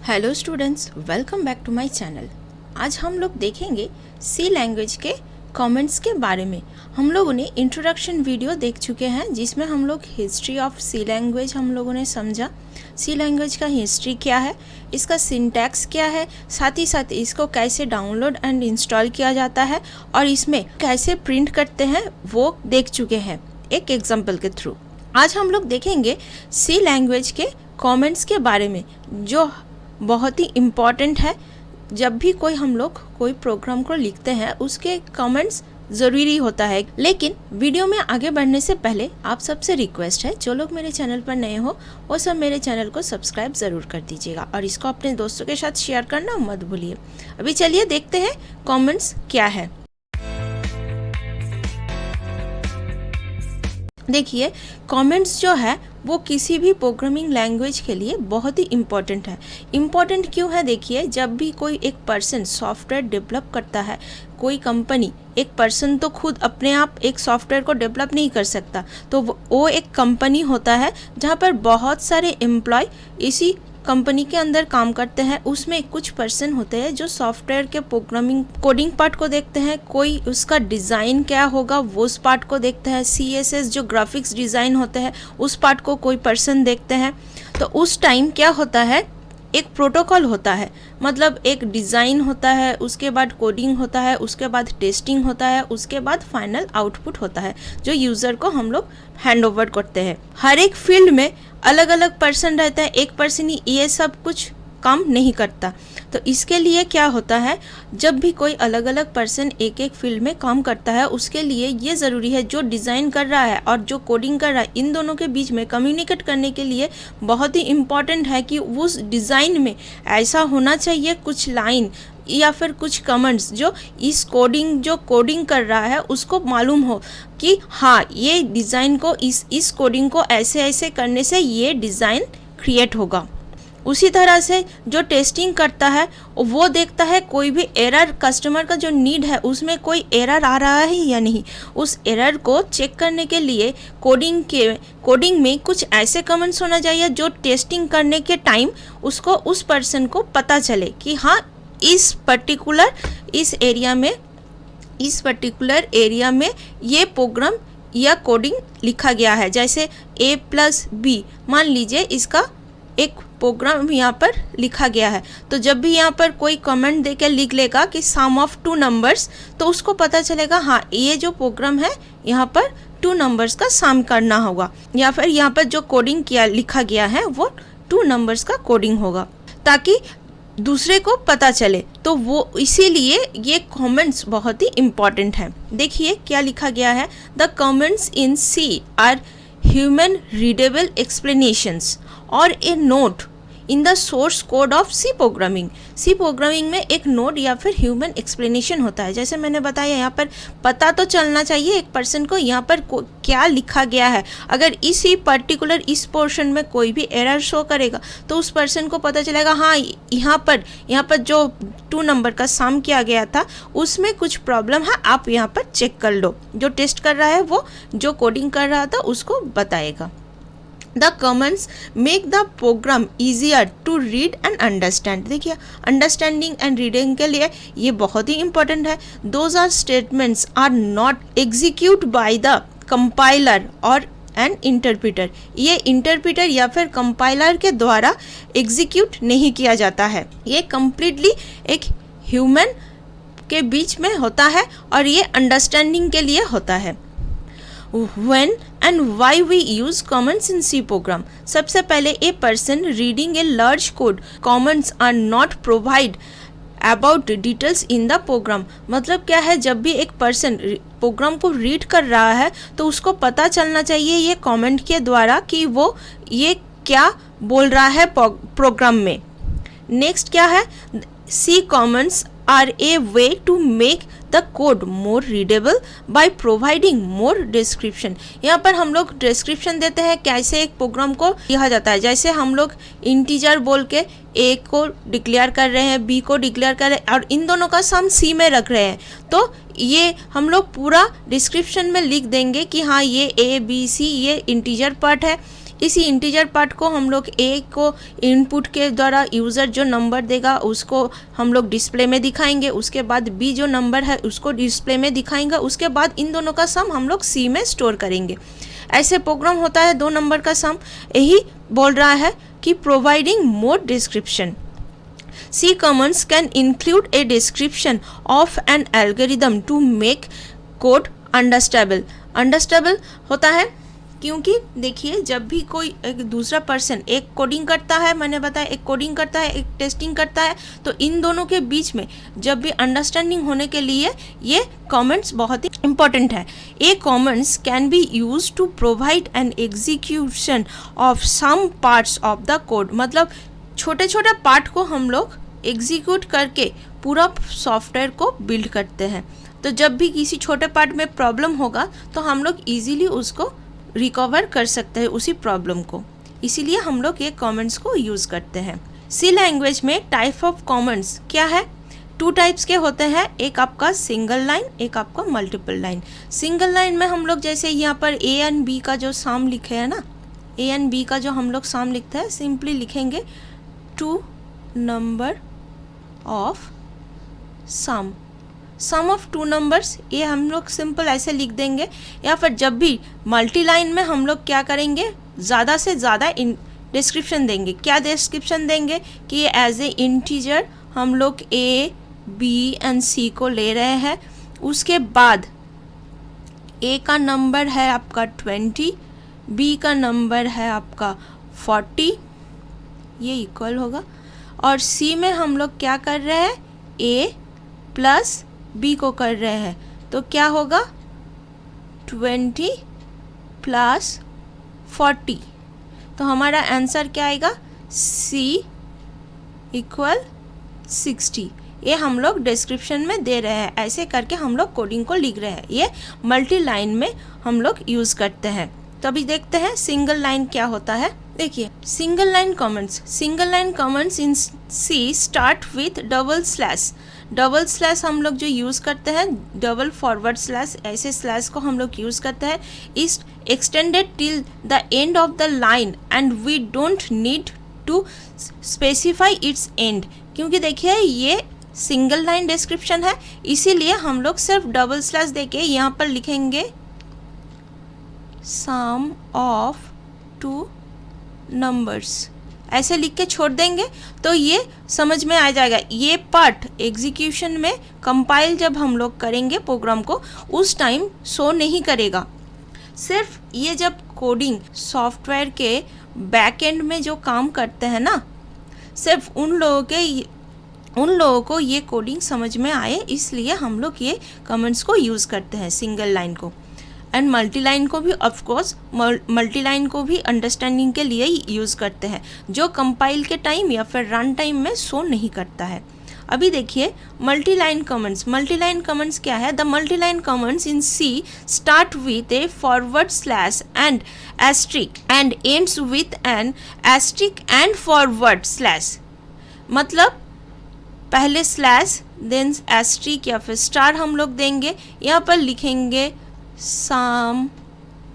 Hello students, welcome back to my channel. आज हम लोग देखेंगे सी लैंग्वेज के कमेंट्स के बारे में। हम लोगों ने इंट्रोडक्शन वीडियो देख चुके हैं जिसमें हम लोग हिस्ट्री ऑफ सी लैंग्वेज हम लोगों ने समझा। सी लैंग्वेज का हिस्ट्री क्या है, इसका सिंटैक्स क्या है, साथ ही साथ इसको कैसे डाउनलोड एंड इंस्टॉल किया जाता है और इसमें कैसे प्रिंट करते हैं वो देख चुके हैं एक एग्जाम्पल के थ्रू। आज हम लोग देखेंगे सी लैंग्वेज के कमेंट्स के बारे में जो बहुत ही इम्पॉर्टेंट है। जब भी हम लोग कोई प्रोग्राम को लिखते हैं उसके कमेंट्स ज़रूरी होता है। लेकिन वीडियो में आगे बढ़ने से पहले आप सबसे रिक्वेस्ट है, जो लोग मेरे चैनल पर नए हो वो सब मेरे चैनल को सब्सक्राइब ज़रूर कर दीजिएगा और इसको अपने दोस्तों के साथ शेयर करना मत भूलिए। अभी चलिए देखते हैं कमेंट्स क्या है। देखिए, कमेंट्स जो है वो किसी भी प्रोग्रामिंग लैंग्वेज के लिए बहुत ही इम्पॉर्टेंट है। इम्पॉर्टेंट क्यों है? देखिए, जब भी कोई एक पर्सन सॉफ्टवेयर डेवलप करता है, कोई कंपनी, एक पर्सन तो खुद अपने आप एक सॉफ्टवेयर को डेवलप नहीं कर सकता, तो वो एक कंपनी होता है जहाँ पर बहुत सारे एम्प्लॉय इसी कंपनी के अंदर काम करते हैं। उसमें कुछ पर्सन होते हैं जो सॉफ्टवेयर के प्रोग्रामिंग कोडिंग पार्ट को देखते हैं, कोई उसका डिज़ाइन क्या होगा वो उस पार्ट को देखते हैं, CSS जो ग्राफिक्स डिज़ाइन होते हैं उस पार्ट को कोई पर्सन देखते हैं। तो उस टाइम क्या होता है, एक प्रोटोकॉल होता है, मतलब एक डिज़ाइन होता है, उसके बाद कोडिंग होता है, उसके बाद टेस्टिंग होता है, उसके बाद फाइनल आउटपुट होता है जो यूज़र को हम लोग हैंड ओवर करते हैं। हर एक फील्ड में अलग अलग पर्सन रहता है, एक पर्सन ही ये सब कुछ काम नहीं करता। तो इसके लिए क्या होता है, जब भी कोई अलग अलग पर्सन एक एक फील्ड में काम करता है उसके लिए ये ज़रूरी है जो डिज़ाइन कर रहा है और जो कोडिंग कर रहा है, इन दोनों के बीच में कम्युनिकेट करने के लिए बहुत ही इम्पॉर्टेंट है कि उस डिज़ाइन में ऐसा होना चाहिए कुछ लाइन या फिर कुछ कमेंट्स जो इस कोडिंग कर रहा है उसको मालूम हो कि हाँ, ये डिज़ाइन को इस कोडिंग को ऐसे ऐसे करने से ये डिज़ाइन क्रिएट होगा। उसी तरह से जो टेस्टिंग करता है वो देखता है कोई भी एरर, कस्टमर का जो नीड है उसमें कोई एरर आ रहा है या नहीं। उस एरर को चेक करने के लिए कोडिंग में कुछ ऐसे कमेंट्स होना चाहिए जो टेस्टिंग करने के टाइम उसको उस पर्सन को पता चले कि हाँ, इस पर्टिकुलर एरिया में ये प्रोग्राम या कोडिंग लिखा गया है। जैसे A+B, मान लीजिए इसका एक प्रोग्राम यहाँ पर लिखा गया है, तो जब भी यहाँ पर कोई कमेंट देकर लिख लेगा कि सम ऑफ 2 नंबर्स, तो उसको पता चलेगा हाँ, ये जो प्रोग्राम है यहाँ पर 2 नंबर्स का सम करना होगा, या फिर यहाँ पर जो कोडिंग लिखा गया है वो 2 नंबर्स का कोडिंग होगा, ताकि दूसरे को पता चले। तो वो इसीलिए ये कमेंट्स बहुत ही इम्पॉर्टेंट है। देखिए क्या लिखा गया है, the comments in C are human readable explanations और a note in the source code of C programming. C programming में एक नोट या फिर ह्यूमन एक्सप्लेनेशन होता है। जैसे मैंने बताया, यहाँ पर पता तो चलना चाहिए एक पर्सन को यहाँ पर क्या लिखा गया है। अगर इसी पर्टिकुलर इस पोर्शन में कोई भी एरर शो करेगा तो उस पर्सन को पता चलेगा हाँ, यहाँ पर जो 2 नंबर का सम किया गया था उसमें कुछ प्रॉब्लम है, आप यहाँ पर चेक कर लो। जो टेस्ट कर रहा है वो जो कोडिंग कर रहा था उसको बताएगा। The comments make the program easier to read and understand। देखिए, अंडरस्टैंडिंग एंड रीडिंग के लिए ये बहुत ही इंपॉर्टेंट है। Those are statements are not executed by the compiler और एन इंटरप्रीटर। ये इंटरप्रीटर या फिर कंपाइलर के द्वारा एग्जीक्यूट नहीं किया जाता है, ये कम्प्लीटली एक ह्यूमन के बीच में होता है और ये अंडरस्टैंडिंग के लिए होता है। When and why we use comments in C program? सबसे पहले, a person reading a large code, comments are not provide about details in the program। मतलब क्या है, जब भी एक पर्सन प्रोग्राम को रीड कर रहा है तो उसको पता चलना चाहिए ये कमेंट के द्वारा कि वो ये क्या बोल रहा है प्रोग्राम में। नेक्स्ट क्या है, C comments are a way to make the code more readable by providing more description। यहाँ पर हम लोग डिस्क्रिप्शन देते हैं कैसे एक प्रोग्राम को लिखा जाता है। जैसे हम लोग इंटीजर बोल के A को डिक्लेयर कर रहे हैं, B को डिक्लेयर कर रहे हैं और इन दोनों का सम C में रख रहे हैं, तो ये हम लोग पूरा डिस्क्रिप्शन में लिख देंगे कि हाँ, ये A B C ये इंटीजर पार्ट है, इसी इंटीजर पार्ट को हम लोग ए को इनपुट के द्वारा यूज़र जो नंबर देगा उसको हम लोग डिस्प्ले में दिखाएंगे, उसके बाद बी जो नंबर है उसको डिस्प्ले में दिखाएंगे, उसके बाद इन दोनों का सम हम लोग सी में स्टोर करेंगे। ऐसे प्रोग्राम होता है 2 नंबर का सम। यही बोल रहा है कि providing more description. C commands can include a description of an algorithm to make code understandable। understandable होता है क्योंकि देखिए जब भी कोई एक दूसरा पर्सन एक कोडिंग करता है, मैंने बताया एक कोडिंग करता है एक टेस्टिंग करता है, तो इन दोनों के बीच में जब भी अंडरस्टैंडिंग होने के लिए ये कमेंट्स बहुत ही इम्पॉर्टेंट है। A comments can be use to provide an execution of some parts of the code. मतलब छोटे छोटे पार्ट को हम लोग एग्जीक्यूट करके पूरा सॉफ्टवेयर को बिल्ड करते हैं। तो जब भी किसी छोटे पार्ट में प्रॉब्लम होगा तो हम लोग इजीली उसको रिकवर कर सकते हैं उसी प्रॉब्लम को, इसीलिए हम लोग ये कमेंट्स को यूज़ करते हैं। सी लैंग्वेज में टाइप ऑफ कमेंट्स क्या है? 2 टाइप्स के होते हैं, एक आपका सिंगल लाइन, एक आपका मल्टीपल लाइन। सिंगल लाइन में हम लोग जैसे यहाँ पर ए एंड बी का जो सम लिखे है ना, ए एंड बी का जो हम लोग सम लिखते हैं, सिंपली लिखेंगे 2 number of sum of 2 numbers, ये हम लोग सिंपल ऐसे लिख देंगे। या फिर जब भी मल्टी लाइन में हम लोग क्या करेंगे, ज़्यादा से ज़्यादा डिस्क्रिप्शन देंगे। क्या डिस्क्रिप्शन देंगे कि ये एज ए इंटीजर हम लोग ए बी एंड सी को ले रहे हैं, उसके बाद ए का नंबर है आपका 20, बी का नंबर है आपका 40, ये इक्वल होगा, और सी में हम लोग क्या कर रहे हैं, ए प्लस बी को कर रहे हैं, तो क्या होगा 20 प्लस 40, तो हमारा आंसर क्या आएगा, सी इक्वल 60। ये हम लोग डिस्क्रिप्शन में दे रहे हैं, ऐसे करके हम लोग कोडिंग को लिख रहे हैं। ये मल्टी लाइन में हम लोग यूज़ करते हैं। तो अभी देखते हैं सिंगल लाइन क्या होता है। देखिए single line comments in C start with double slash. Double slash हम लोग जो यूज़ करते हैं, डबल फॉरवर्ड स्लैश, ऐसे स्लैश को हम लोग यूज़ करते हैं। Is extended till the end of the line and we don't need to specify its end. क्योंकि देखिए ये सिंगल लाइन डिस्क्रिप्शन है, इसीलिए हम लोग सिर्फ डबल स्लैश देके यहाँ पर लिखेंगे सम ऑफ 2 नंबर्स, ऐसे लिख के छोड़ देंगे तो ये समझ में आ जाएगा। ये पार्ट एग्जीक्यूशन में कंपाइल जब हम लोग करेंगे प्रोग्राम को, उस टाइम शो नहीं करेगा। सिर्फ ये जब कोडिंग सॉफ्टवेयर के बैक एंड में जो काम करते हैं ना, सिर्फ उन लोगों को ये कोडिंग समझ में आए, इसलिए हम लोग ये कमेंट्स को यूज़ करते हैं, सिंगल लाइन को। एंड मल्टी लाइन को भी ऑफ कोर्स मल्टी लाइन को भी अंडरस्टैंडिंग के लिए ही यूज़ करते हैं, जो कंपाइल के टाइम या फिर रन टाइम में शो नहीं करता है। अभी देखिए मल्टी लाइन कमेंट्स क्या है। The multi line comments in C start with a forward slash and asterisk and ends with an asterisk and forward slash. मतलब पहले स्लैश देन एस्ट्रिक या फिर स्टार हम लोग देंगे, यहाँ पर लिखेंगे सम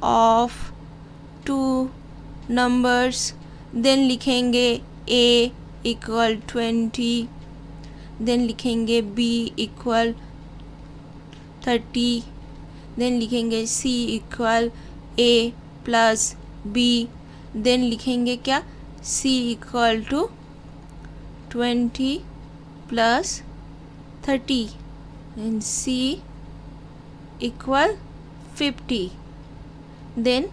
ऑफ 2 नंबर्स, देन लिखेंगे a इक्वल 20, देन लिखेंगे b इक्वल 30, देन लिखेंगे c equal a plus b, then लिखेंगे क्या, c equal to 20 plus 30 and c equal 50। Then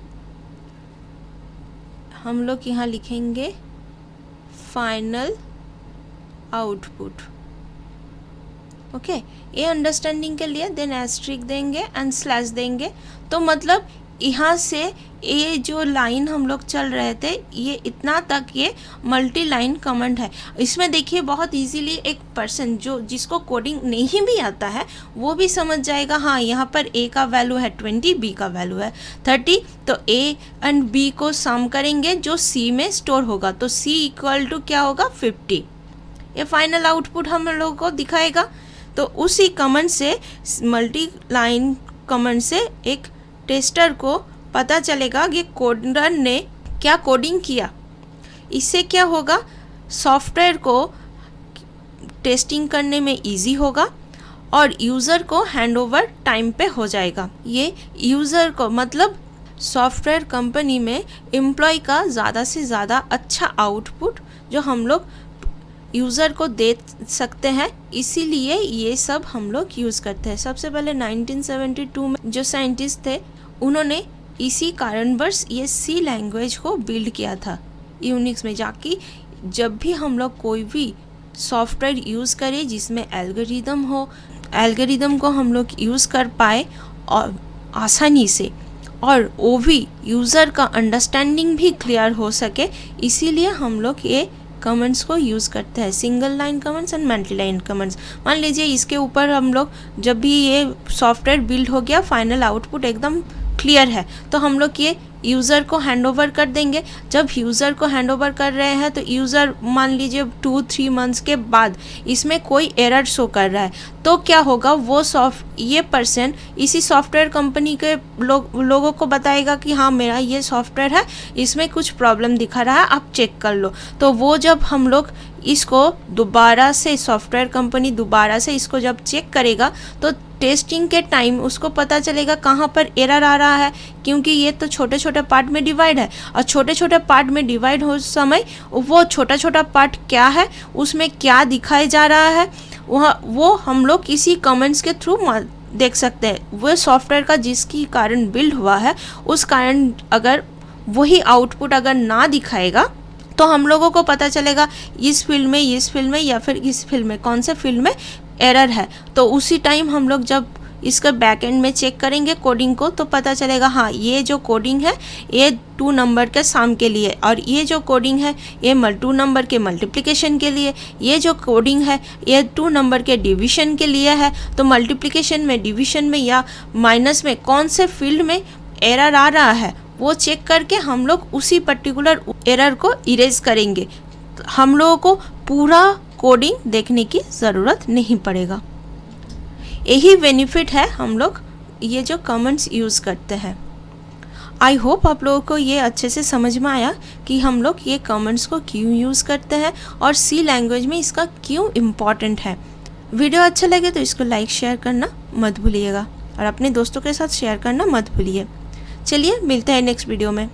हम लोग यहाँ लिखेंगे फाइनल आउटपुट। ओके, ये अंडरस्टैंडिंग के लिए देन एस्ट्रिक देंगे एंड स्लैश देंगे। तो मतलब यहाँ से ये जो लाइन हम लोग चल रहे थे, ये इतना तक ये मल्टी लाइन कमेंट है। इसमें देखिए बहुत इजीली एक पर्सन जिसको कोडिंग नहीं भी आता है वो भी समझ जाएगा, हाँ यहाँ पर a का वैल्यू है 20, b का वैल्यू है 30, तो a एंड b को सम करेंगे जो c में स्टोर होगा, तो c इक्वल टू क्या होगा 50। ये फाइनल आउटपुट हम लोगों को दिखाएगा। तो उसी कमेंट से, मल्टी लाइन कमेंट से एक टेस्टर को पता चलेगा कि कोडर ने क्या कोडिंग किया, इससे क्या होगा, सॉफ्टवेयर को टेस्टिंग करने में इजी होगा और यूज़र को हैंडओवर टाइम पे हो जाएगा। ये यूज़र को मतलब सॉफ्टवेयर कंपनी में एम्प्लॉय का ज़्यादा से ज़्यादा अच्छा आउटपुट जो हम लोग यूज़र को दे सकते हैं, इसीलिए ये सब हम लोग यूज़ करते हैं। सबसे पहले 1972 में जो साइंटिस्ट थे उन्होंने इसी कारणवश ये सी लैंग्वेज को बिल्ड किया था यूनिक्स में, जाकि जब भी हम लोग कोई भी सॉफ्टवेयर यूज़ करें जिसमें एल्गोरिदम हो, एल्गोरिदम को हम लोग यूज़ कर पाए और आसानी से, और वो भी यूज़र का अंडरस्टैंडिंग भी क्लियर हो सके, इसीलिए हम लोग ये कमेंट्स को यूज़ करते हैं, single line comments and multi line comments. मान लीजिए इसके ऊपर हम लोग जब भी ये सॉफ्टवेयर बिल्ड हो गया, फाइनल आउटपुट एकदम क्लियर है, तो हम लोग ये यूज़र को हैंडओवर कर देंगे। जब यूज़र को हैंडओवर कर रहे हैं तो यूज़र मान लीजिए 2-3 मंथ्स के बाद इसमें कोई एरर शो कर रहा है, तो क्या होगा, वो ये पर्सन इसी सॉफ्टवेयर कंपनी के लोगों को बताएगा कि हाँ मेरा ये सॉफ्टवेयर है, इसमें कुछ प्रॉब्लम दिखा रहा है, आप चेक कर लो। तो वो जब हम लोग इसको दोबारा से सॉफ्टवेयर कंपनी दोबारा से इसको जब चेक करेगा तो टेस्टिंग के टाइम उसको पता चलेगा कहाँ पर एरर आ रहा है, क्योंकि ये तो छोटे छोटे पार्ट में डिवाइड है, और छोटे छोटे पार्ट में डिवाइड हो समय वो छोटा छोटा पार्ट क्या है, उसमें क्या दिखाया जा रहा है, वो हम लोग किसी कमेंट्स के थ्रू देख सकते हैं। वो सॉफ्टवेयर का जिसकी कारण बिल्ड हुआ है उस कारण अगर वही आउटपुट अगर ना दिखाएगा तो हम लोगों को पता चलेगा इस फील्ड में या फिर इस फील्ड में कौन से फील्ड में एरर है। तो उसी टाइम हम लोग जब इसका बैकएंड में चेक करेंगे कोडिंग को तो पता चलेगा हाँ ये जो कोडिंग है ये 2 नंबर के सम के लिए, और ये जो कोडिंग है ये 2 नंबर के मल्टीप्लिकेशन के लिए, ये जो कोडिंग है ये 2 नंबर के डिवीजन के लिए है। तो मल्टीप्लिकेशन में, डिवीजन में या माइनस में कौन से फील्ड में एरर आ रहा है वो चेक करके हम लोग उसी पर्टिकुलर एरर को इरेज करेंगे। हम लोगों को पूरा कोडिंग देखने की ज़रूरत नहीं पड़ेगा। यही बेनिफिट है हम लोग ये जो कमेंट्स यूज़ करते हैं। आई होप आप लोगों को ये अच्छे से समझ में आया कि हम लोग ये कमेंट्स को क्यों यूज़ करते हैं और सी लैंग्वेज में इसका क्यों इम्पॉर्टेंट है। वीडियो अच्छा लगे तो इसको लाइक शेयर करना मत भूलिएगा और अपने दोस्तों के साथ शेयर करना मत भूलिए। चलिए मिलते हैं नेक्स्ट वीडियो में।